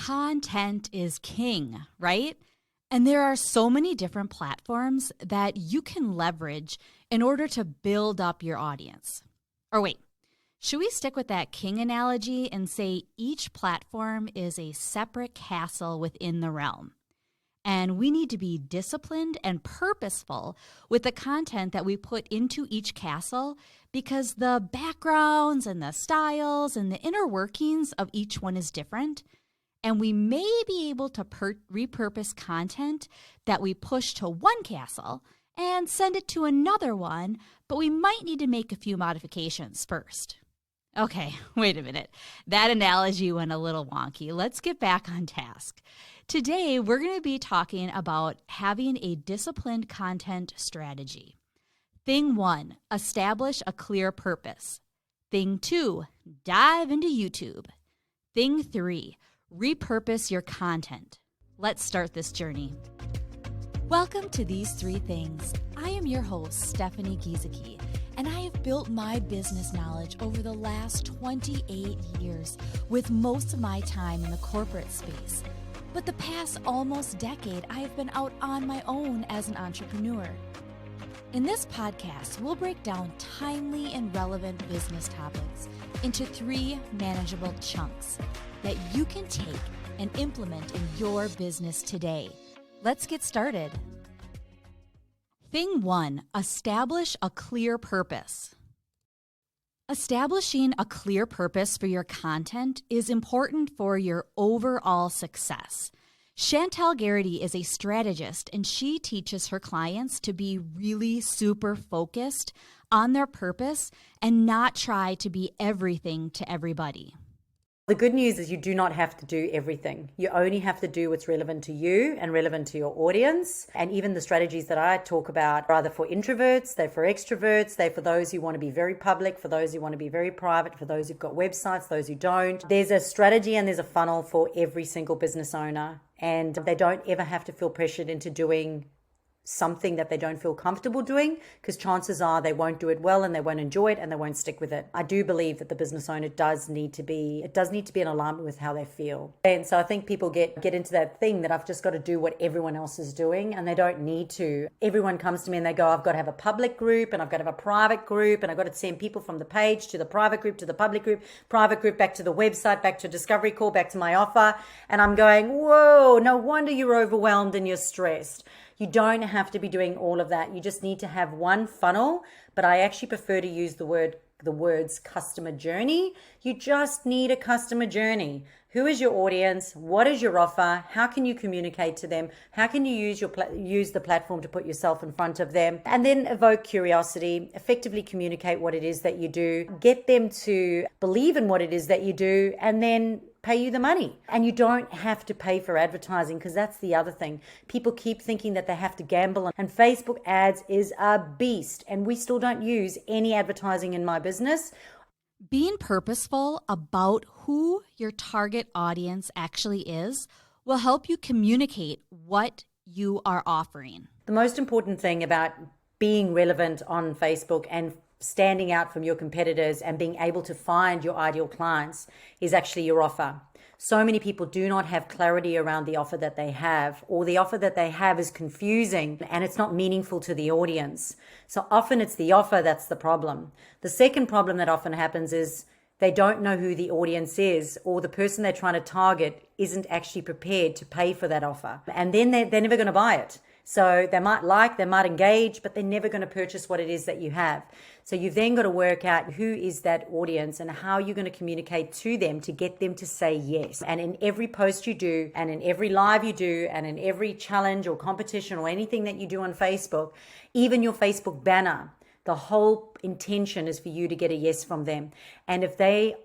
Content is king, right? And there are so many different platforms that you can leverage in order to build up your audience. Or wait, should we stick with that king analogy and say each platform is a separate castle within the realm? And we need to be disciplined and purposeful with the content that we put into each castle because the backgrounds and the styles and the inner workings of each one is different. And we may be able to repurpose content that we push to one castle and send it to another one, but we might need to make a few modifications first. Okay, wait a minute. That analogy went a little wonky. Let's get back on task. Today, we're going to be talking about having a disciplined content strategy. Thing 1, establish a clear purpose. Thing 2, dive into YouTube. Thing 3, repurpose your content. Let's start this journey. Welcome to These 3 Things. I am your host, Stephanie Gieseke, and I have built my business knowledge over the last 28 years, with most of my time in the corporate space. But the past almost decade, I have been out on my own as an entrepreneur. In this podcast, we'll break down timely and relevant business topics into 3 manageable chunks that you can take and implement in your business today. Let's get started. Thing 1, establish a clear purpose. Establishing a clear purpose for your content is important for your overall success. Chantal Gerardy is a strategist, and she teaches her clients to be really super focused on their purpose and not try to be everything to everybody. The good news is you do not have to do everything. You only have to do what's relevant to you and relevant to your audience. And even the strategies that I talk about are either for introverts, they're for extroverts, they're for those who want to be very public, for those who want to be very private, for those who've got websites, those who don't. There's a strategy and there's a funnel for every single business owner. And they don't ever have to feel pressured into doing something that they don't feel comfortable doing, because chances are they won't do it well and they won't enjoy it and they won't stick with it. I do believe that the business owner does need to be in alignment with how they feel. And so I think people get into that thing that I've just got to do what everyone else is doing, and they don't need to. Everyone comes to me and they go, I've got to have a public group and I've got to have a private group and I've got to send people from the page to the private group to the public group, private group back to the website, back to a discovery call, back to my offer. And I'm going, whoa, no wonder you're overwhelmed and you're stressed. You don't have to be doing all of that. You just need to have one funnel, but I actually prefer to use the words customer journey. You just need a customer journey. Who is your audience? What is your offer? How can you communicate to them? How can you use the platform to put yourself in front of them? And then evoke curiosity, effectively communicate what it is that you do, get them to believe in what it is that you do, and then pay you the money. And you don't have to pay for advertising, because that's the other thing. People keep thinking that they have to gamble, and Facebook ads is a beast, and we still don't use any advertising in my business. Being purposeful about who your target audience actually is will help you communicate what you are offering. The most important thing about being relevant on Facebook and standing out from your competitors and being able to find your ideal clients is actually your offer. So many people do not have clarity around the offer that they have, or the offer that they have is confusing and it's not meaningful to the audience. So often it's the offer that's the problem. The second problem that often happens is they don't know who the audience is, or the person they're trying to target isn't actually prepared to pay for that offer. And then they're never going to buy it. So they might engage, but they're never going to purchase what it is that you have. So you've then got to work out who is that audience and how you're going to communicate to them to get them to say yes. And in every post you do, and in every live you do, and in every challenge or competition or anything that you do on Facebook, even your Facebook banner, the whole intention is for you to get a yes from them. And if they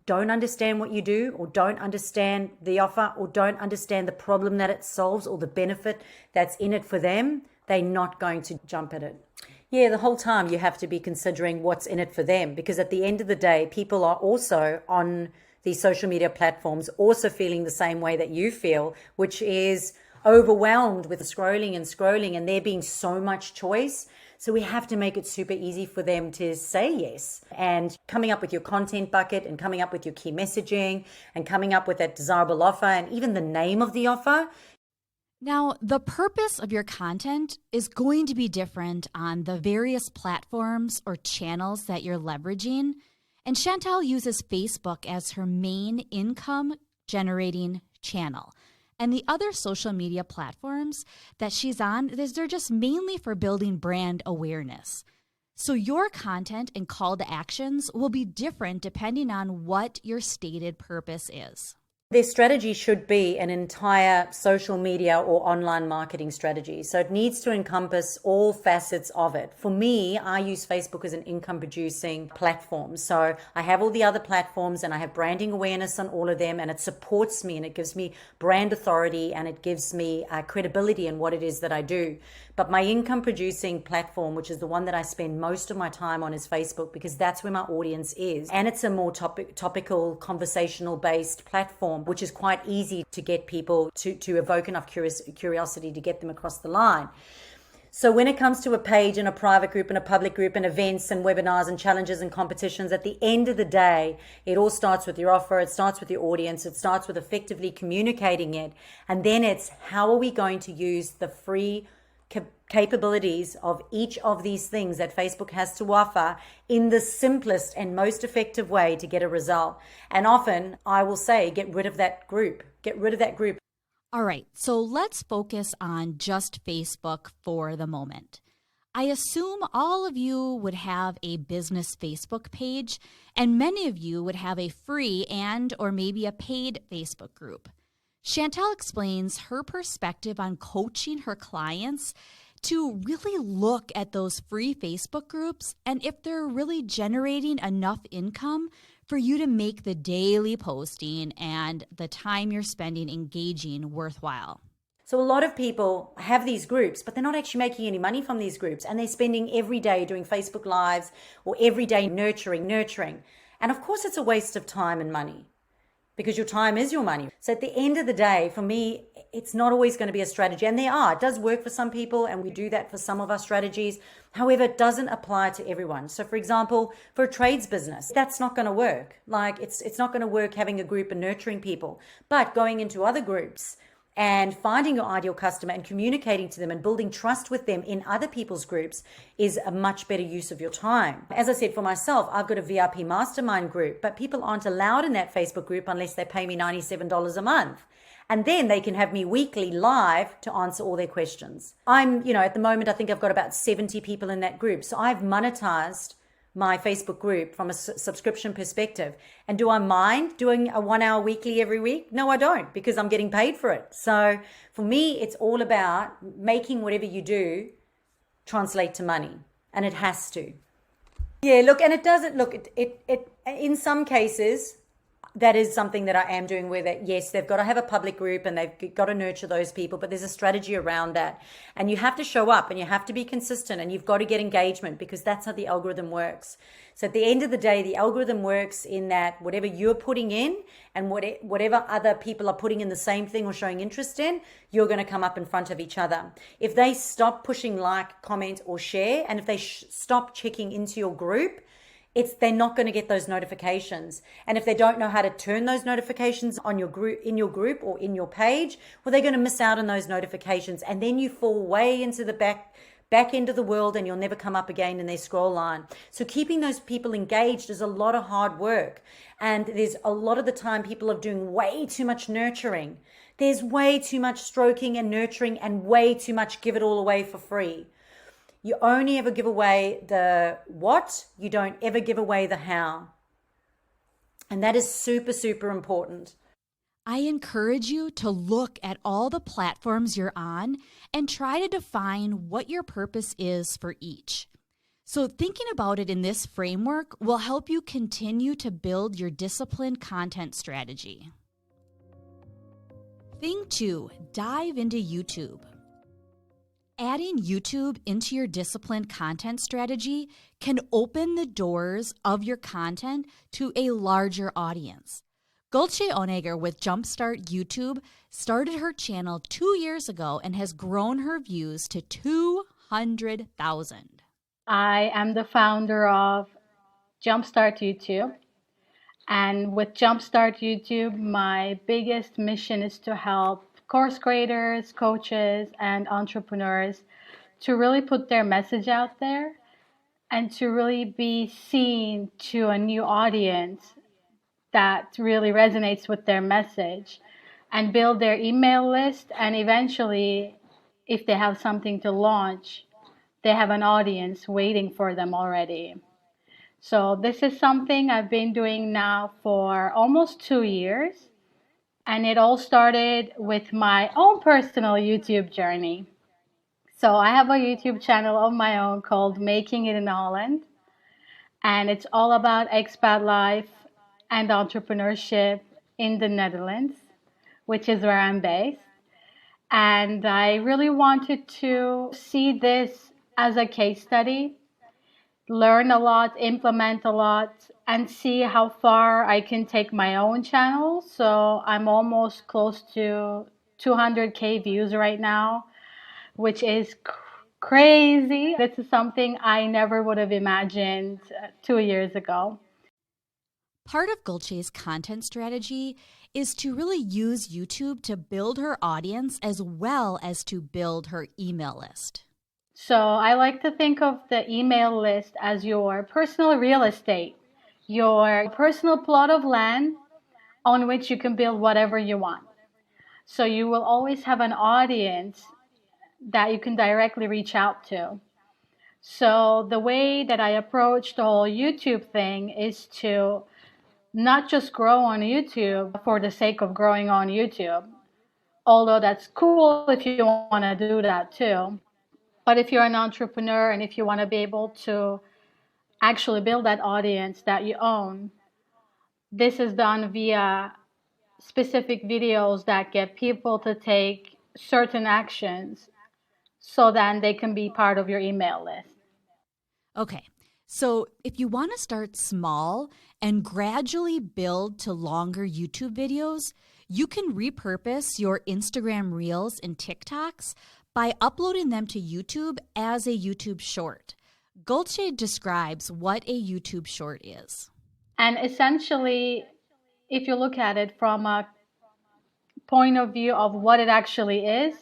don't understand what you do, or don't understand the offer, or don't understand the problem that it solves or the benefit that's in it for them, they're not going to jump at it. Yeah, the whole time you have to be considering what's in it for them, because at the end of the day, people are also on these social media platforms also feeling the same way that you feel, which is overwhelmed with scrolling, and there being so much choice. So we have to make it super easy for them to say yes. And coming up with your content bucket and coming up with your key messaging and coming up with that desirable offer and even the name of the offer. Now, the purpose of your content is going to be different on the various platforms or channels that you're leveraging. And Chantal uses Facebook as her main income generating channel. And the other social media platforms that she's on, they're just mainly for building brand awareness. So your content and call to actions will be different depending on what your stated purpose is. Their strategy should be an entire social media or online marketing strategy. So it needs to encompass all facets of it. For me, I use Facebook as an income producing platform. So I have all the other platforms and I have branding awareness on all of them, and it supports me and it gives me brand authority and it gives me credibility in what it is that I do. But my income producing platform, which is the one that I spend most of my time on, is Facebook, because that's where my audience is. And it's a more topical, conversational based platform, which is quite easy to get people to evoke enough curiosity to get them across the line. So when it comes to a page and a private group and a public group and events and webinars and challenges and competitions, at the end of the day, it all starts with your offer. It starts with your audience. It starts with effectively communicating it. And then it's how are we going to use the free capabilities of each of these things that Facebook has to offer in the simplest and most effective way to get a result. And often I will say, get rid of that group. Get rid of that group. All right, so let's focus on just Facebook for the moment. I assume all of you would have a business Facebook page, and many of you would have a free and or maybe a paid Facebook group. Chantal explains her perspective on coaching her clients to really look at those free Facebook groups and if they're really generating enough income for you to make the daily posting and the time you're spending engaging worthwhile. So a lot of people have these groups, but they're not actually making any money from these groups, and they're spending every day doing Facebook Lives or every day nurturing. And of course it's a waste of time and money, because your time is your money. So at the end of the day, for me, it's not always going to be a strategy. And it does work for some people, and we do that for some of our strategies. However, it doesn't apply to everyone. So for example, for a trades business, that's not going to work. Like it's not going to work having a group and nurturing people. But going into other groups and finding your ideal customer and communicating to them and building trust with them in other people's groups is a much better use of your time. As I said, for myself, I've got a VIP mastermind group, but people aren't allowed in that Facebook group unless they pay me $97 a month. And then they can have me weekly live to answer all their questions. At the moment, I think I've got about 70 people in that group. So I've monetized my Facebook group from a subscription perspective. And do I mind doing a 1 hour weekly every week? No, I don't, because I'm getting paid for it. So for me, it's all about making whatever you do translate to money, and it has to. Yeah, look, and it doesn't look, it in some cases, that is something that I am doing where that, yes, they've got to have a public group and they've got to nurture those people, but there's a strategy around that. And you have to show up and you have to be consistent and you've got to get engagement, because that's how the algorithm works. So at the end of the day, the algorithm works in that whatever you're putting in and whatever other people are putting in the same thing or showing interest in, you're going to come up in front of each other. If they stop pushing like, comment, or share, and if they stop checking into your group, they're not going to get those notifications. And if they don't know how to turn those notifications on your group, in your group or in your page, well, they're going to miss out on those notifications. And then you fall way into the back end of the world and you'll never come up again in their scroll line. So keeping those people engaged is a lot of hard work. And there's a lot of the time people are doing way too much nurturing. There's way too much stroking and nurturing and way too much give it all away for free. You only ever give away the what, you don't ever give away the how. And that is super, super important. I encourage you to look at all the platforms you're on and try to define what your purpose is for each. So thinking about it in this framework will help you continue to build your disciplined content strategy. Thing 2, dive into YouTube. Adding YouTube into your disciplined content strategy can open the doors of your content to a larger audience. Gulce Oneger with Jumpstart YouTube started her channel 2 years ago and has grown her views to 200,000. I am the founder of Jumpstart YouTube. And with Jumpstart YouTube, my biggest mission is to help course creators, coaches, and entrepreneurs to really put their message out there and to really be seen to a new audience that really resonates with their message and build their email list. And eventually, if they have something to launch, they have an audience waiting for them already. So this is something I've been doing now for almost 2 years. And it all started with my own personal YouTube journey. So I have a YouTube channel of my own called Making It in Holland. And it's all about expat life and entrepreneurship in the Netherlands, which is where I'm based. And I really wanted to see this as a case study, learn a lot, implement a lot, and see how far I can take my own channel. So I'm almost close to 200K views right now, which is crazy. This is something I never would have imagined 2 years ago. Part of Gulce's content strategy is to really use YouTube to build her audience as well as to build her email list. So I like to think of the email list as your personal real estate, your personal plot of land on which you can build whatever you want. So you will always have an audience that you can directly reach out to. So the way that I approach the whole YouTube thing is to not just grow on YouTube for the sake of growing on YouTube, although that's cool if you want to do that too. But if you're an entrepreneur and if you want to be able to actually build that audience that you own, this is done via specific videos that get people to take certain actions so then they can be part of your email list. Okay, so if you want to start small and gradually build to longer YouTube videos, you can repurpose your Instagram Reels and TikToks by uploading them to YouTube as a YouTube short. Gulce describes what a YouTube short is. And essentially, if you look at it from a point of view of what it actually is,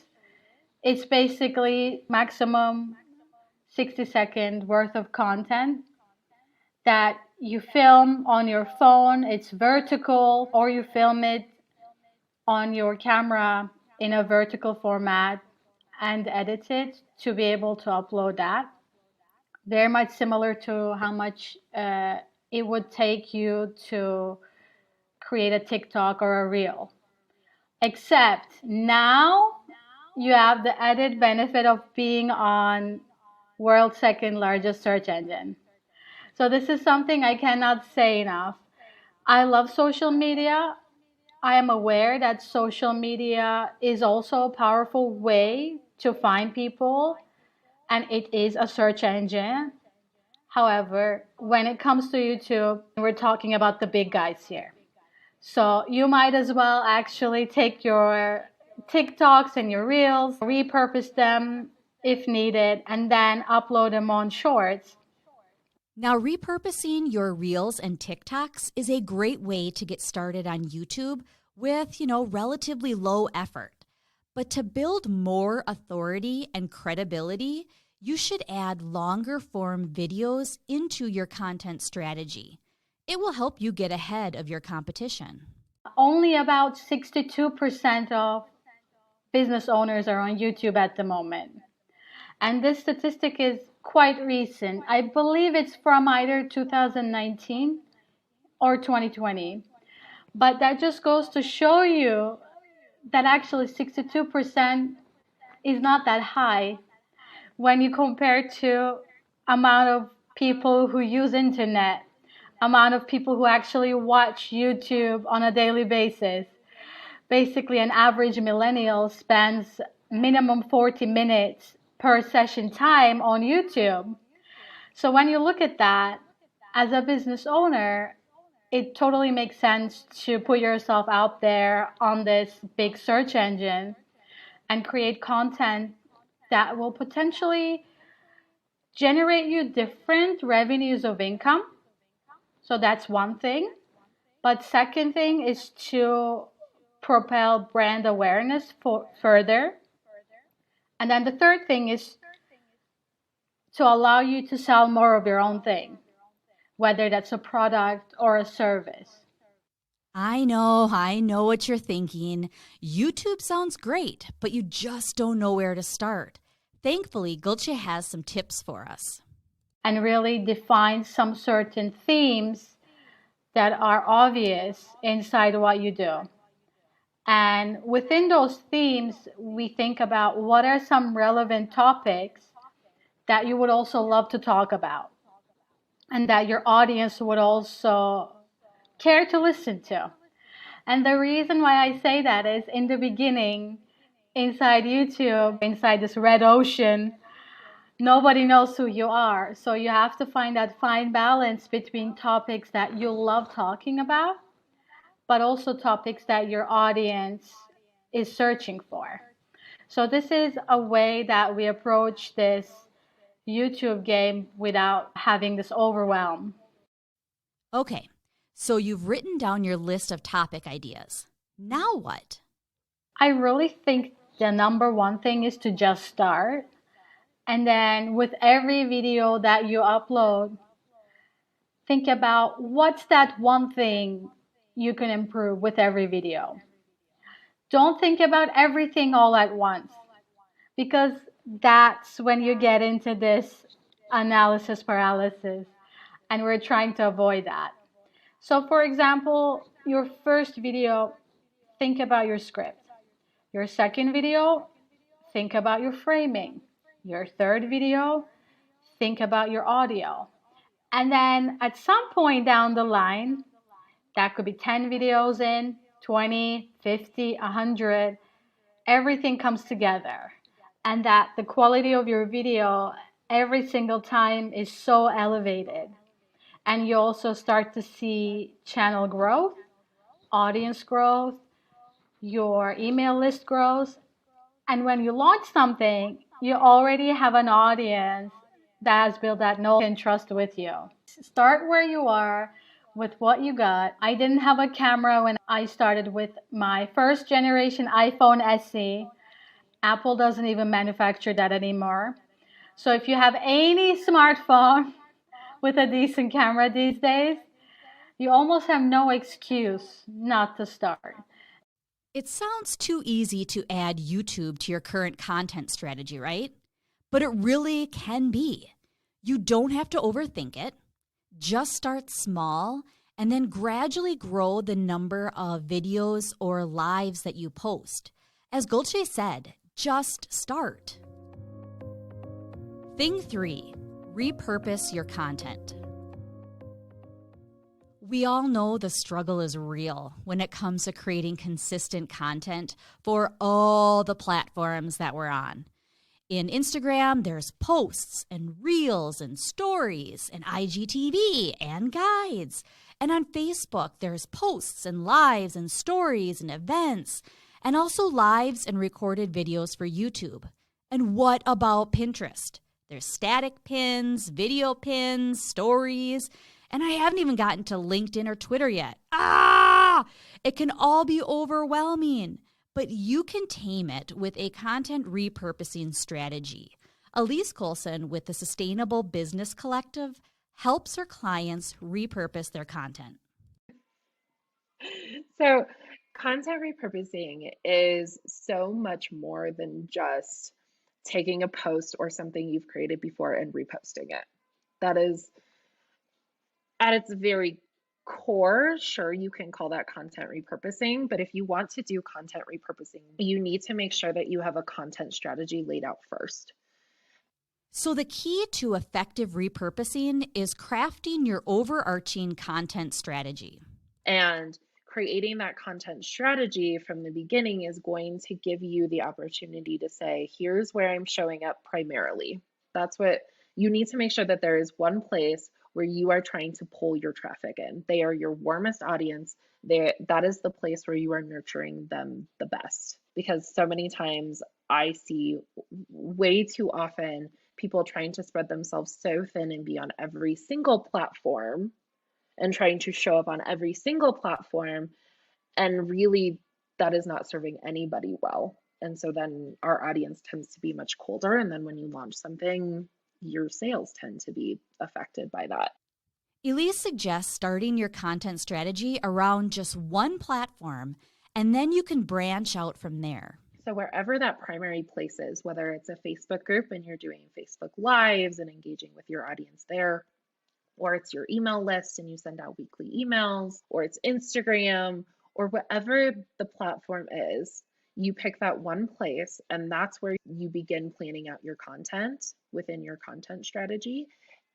it's basically maximum 60-second worth of content that you film on your phone. It's vertical, or you film it on your camera in a vertical format and edit it to be able to upload that. Very much similar to how much it would take you to create a TikTok or a reel. Except now you have the added benefit of being on world's second largest search engine. So this is something I cannot say enough. I love social media. I am aware that social media is also a powerful way to find people, and it is a search engine. However, when it comes to YouTube, we're talking about the big guys here. So you might as well actually take your TikToks and your Reels, repurpose them if needed, and then upload them on Shorts. Now, repurposing your Reels and TikToks is a great way to get started on YouTube with, relatively low effort. But to build more authority and credibility, you should add longer form videos into your content strategy. It will help you get ahead of your competition. Only about 62% of business owners are on YouTube at the moment. And this statistic is quite recent. I believe it's from either 2019 or 2020. But that just goes to show you that actually 62% is not that high when you compare to amount of people who use internet, amount of people who actually watch YouTube on a daily basis. Basically, an average millennial spends minimum 40 minutes per session time on YouTube. So when you look at that, as a business owner, it totally makes sense to put yourself out there on this big search engine and create content that will potentially generate you different revenues of income. So that's one thing. But second thing is to propel brand awareness further. And then the third thing is to allow you to sell more of your own thing, whether that's a product or a service. I know what you're thinking. YouTube sounds great, but you just don't know where to start. Thankfully, Gulce has some tips for us. And really define some certain themes that are obvious inside what you do. And within those themes, we think about what are some relevant topics that you would also love to talk about and that your audience would also care to listen to. And the reason why I say that is in the beginning, inside YouTube, inside this red ocean, nobody knows who you are. So you have to find that fine balance between topics that you love talking about, but also topics that your audience is searching for. So this is a way that we approach this YouTube game without having this overwhelm. Okay, so you've written down your list of topic ideas. Now what? I really think the number one thing is to just start. And then with every video that you upload, think about what's that one thing you can improve with every video. Don't think about everything all at once, because that's when you get into this analysis paralysis, and we're trying to avoid that. So for example, your first video, think about your script. Your second video, think about your framing. Your third video, think about your audio. And then at some point down the line, that could be 10 videos in, 20, 50, 100, everything comes together. And that the quality of your video every single time is so elevated. And you also start to see channel growth, audience growth, your email list grows. And when you launch something, you already have an audience that has built that know and trust with you. Start where you are with what you got. I didn't have a camera when I started with my first generation iPhone SE. Apple doesn't even manufacture that anymore. So if you have any smartphone with a decent camera these days, you almost have no excuse not to start. It sounds too easy to add YouTube to your current content strategy, right? But it really can be. You don't have to overthink it. Just start small and then gradually grow the number of videos or lives that you post. As Gulce said, just start. Thing 3, repurpose your content. We all know the struggle is real when it comes to creating consistent content for all the platforms that we're on. In Instagram, there's posts and reels and stories and IGTV and guides. And on Facebook, there's posts and lives and stories and events, and also lives and recorded videos for YouTube. And what about Pinterest? There's static pins, video pins, stories, and I haven't even gotten to LinkedIn or Twitter yet. It can all be overwhelming, but you can tame it with a content repurposing strategy. Elise Colson with the Sustainable Business Collective helps her clients repurpose their content. So, content repurposing is so much more than just taking a post or something you've created before and reposting it. That is, at its very core, sure, you can call that content repurposing, but if you want to do content repurposing, you need to make sure that you have a content strategy laid out first. So the key to effective repurposing is crafting your overarching content strategy. And creating that content strategy from the beginning is going to give you the opportunity to say, here's where I'm showing up primarily. That's what you need to make sure, that there is one place where you are trying to pull your traffic in. They are your warmest audience. That is the place where you are nurturing them the best. Because so many times I see way too often people trying to spread themselves so thin and be on every single platform and trying to show up on every single platform. And really, that is not serving anybody well. And so then our audience tends to be much colder. And then when you launch something, your sales tend to be affected by that. Elise suggests starting your content strategy around just one platform, and then you can branch out from there. So wherever that primary place is, whether it's a Facebook group and you're doing Facebook Lives and engaging with your audience there, or it's your email list and you send out weekly emails, or it's Instagram, or whatever the platform is, you pick that one place, and that's where you begin planning out your content within your content strategy.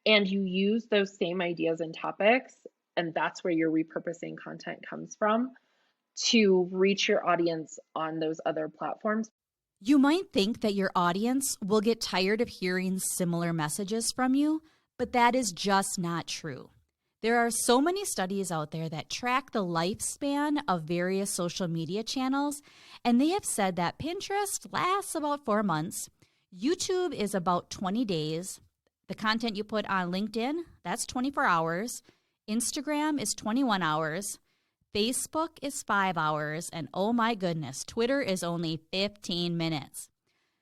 And you use those same ideas and topics, and that's where your repurposing content comes from to reach your audience on those other platforms. You might think that your audience will get tired of hearing similar messages from you, but that is just not true. There are so many studies out there that track the lifespan of various social media channels, and they have said that Pinterest lasts about 4 months, YouTube is about 20 days, the content you put on LinkedIn, that's 24 hours, Instagram is 21 hours, Facebook is 5 hours, and oh my goodness, Twitter is only 15 minutes.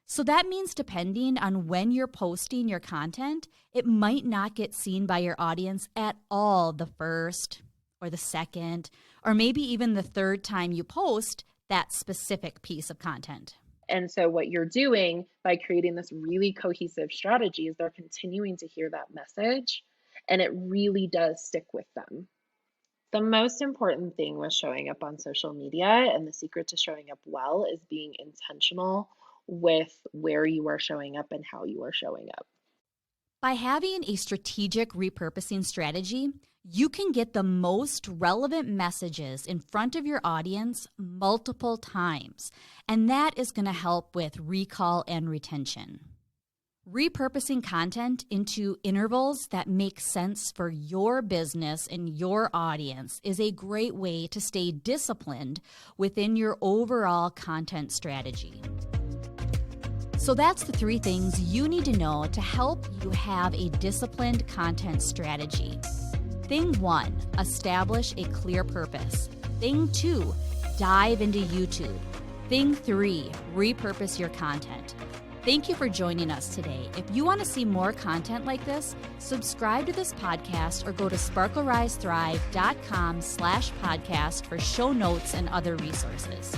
So that means depending on when you're posting your content, it might not get seen by your audience at all the first or the second, or maybe even the third time you post that specific piece of content. And so what you're doing by creating this really cohesive strategy is they're continuing to hear that message, and it really does stick with them. The most important thing with showing up on social media, and the secret to showing up well, is being intentional with where you are showing up and how you are showing up. By having a strategic repurposing strategy, you can get the most relevant messages in front of your audience multiple times, and that is going to help with recall and retention. Repurposing content into intervals that make sense for your business and your audience is a great way to stay disciplined within your overall content strategy. So that's the 3 things you need to know to help you have a disciplined content strategy. Thing 1, establish a clear purpose. Thing 2, dive into YouTube. Thing 3, repurpose your content. Thank you for joining us today. If you want to see more content like this, subscribe to this podcast or go to sparklerisethrive.com/podcast for show notes and other resources.